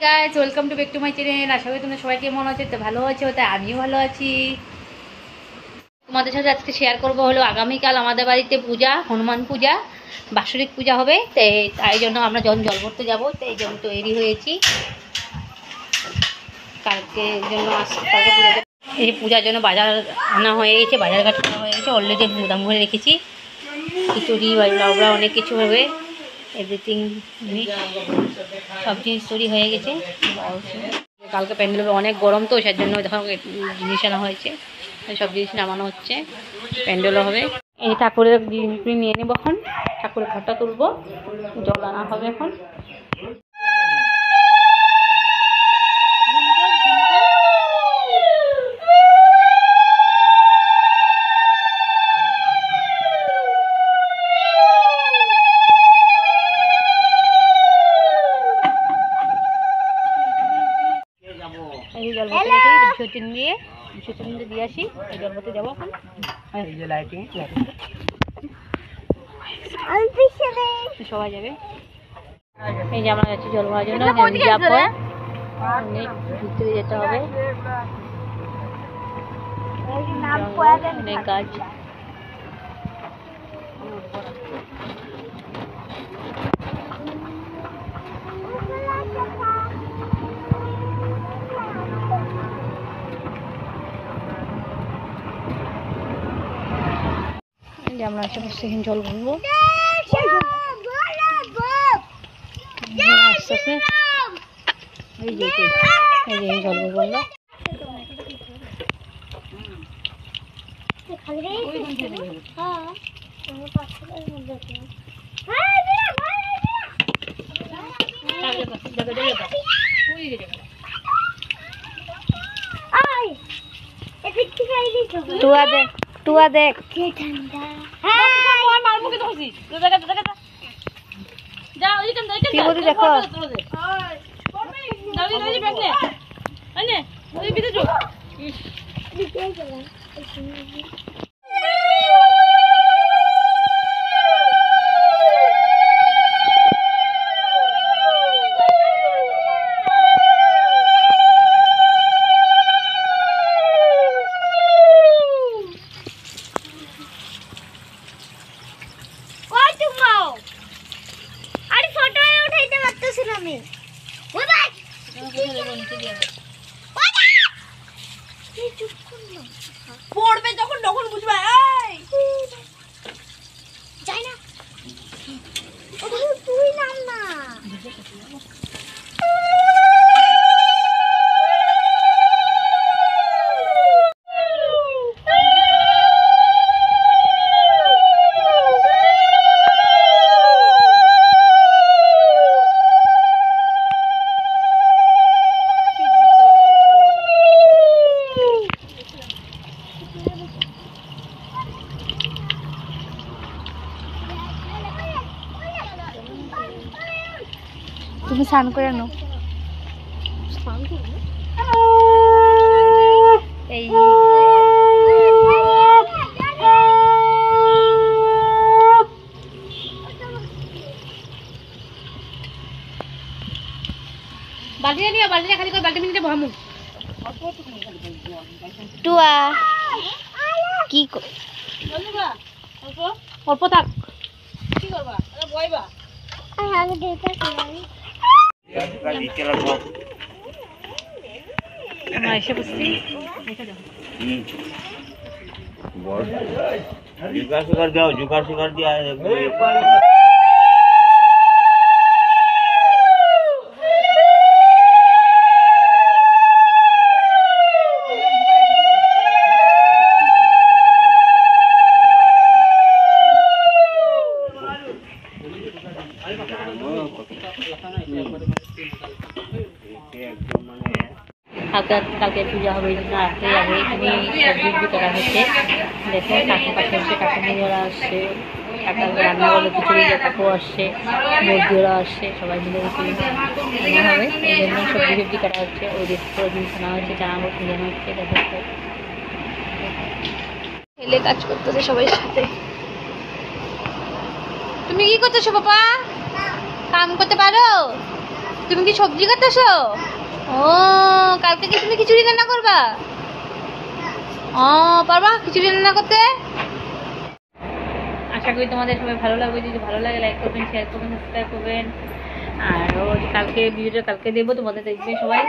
Guys welcome to back to my channel. আশা করি তোমরা সবাই কেমন আছো, তো ভালো আছো, তাই আমিও ভালো আছি। তোমাদের সাথে আজকে শেয়ার করবো হলো আগামীকাল আমাদের বাড়িতে পূজা, হনুমান পূজা, বাৎসরিক পূজা হবে। তাই জন্য আমরা যখন জল ভরতে যাবো, তো এই জন্য তৈরি হয়েছি। কালকে জন্য কালকে এই পূজার জন্য বাজার আনা হয়ে গেছে, বাজারঘাট করা হয়ে গেছে, অলরেডি গুদাম ভরে রেখেছি। খিচুড়ি লাউড়া অনেক কিছু হবে, এভরিথিং সব জিনিস তৈরি হয়ে গেছে। কালকে প্যান্ডেল হবে, অনেক গরম তো, সেই জন্য দেখো জিনিস আনা হয়েছে, সব জিনিস নামানো হচ্ছে। প্যান্ডেলও হবে। এই ঠাকুরের জিনিসগুলি নিয়ে নেবো, এখন ঠাকুরের ঘরটা তুলবো, জল আনা হবে এখন। এই জল ভরতে বিসর্জন দিয়ে আসি, এই জল ভরতে যাবো এখন। সবাই যাবে। এই যে আমরা যাচ্ছি জল ভরার জন্য, যাবো, ভিতরে যেতে হবে। অনেক গাছ, আমরা আশেপাশে জল ভরবো আস্তে আস্তে। এই যে জল ভরবো আমরা। টুয়া দেখ কি বলি, দেখো পড়বে যখন তখন বুঝবে। যাই না তুই নাম না। তুমি স্নান করে নাও। এই বালতিটা নিয়ে, বালতিটা খালি করে বালতি মিনিটে ভরামু। টুয়া কি অল্প থাক, কি করবা বইবা। আমরা এসে বসছি। जुगाड़ सुगाड़ दिया কালকে পূজা হবে, এই জন্য আসতে যাবে। এখানে সবজি করা হচ্ছে, দেখো কাকু পাশে আসছে, কাকুরা আসছে, কাকা রান্না করলে খিচুড়ি কাকু আসছে, বৌদিরা আসছে, সবাই মিলে রান্না হবে। এই জন্য সবজি করা হচ্ছে। ওই দেখতে জিনিস আনা হচ্ছে, জানাবো জানা হচ্ছে। দেখো ছেলে কাজ করতেছে সবাই সাথে। তুমি কি করতেছো বাবা? কাম করতে পারো? তুমি কি সবজি কাটতেছো? ও, কালকে কি তুমি খিচুড়ি রান্না করবা? ও, পারবা খিচুড়ি রান্না করতে? আশা করি তোমাদের সবাই ভালো লাগবে। যদি ভালো লাগে লাইক করবেন, শেয়ার করবেন, সাবস্ক্রাইব করবেন। আর কালকে ভিডিওটা কালকে দেবো, তোমাদের দেখবে সবাই।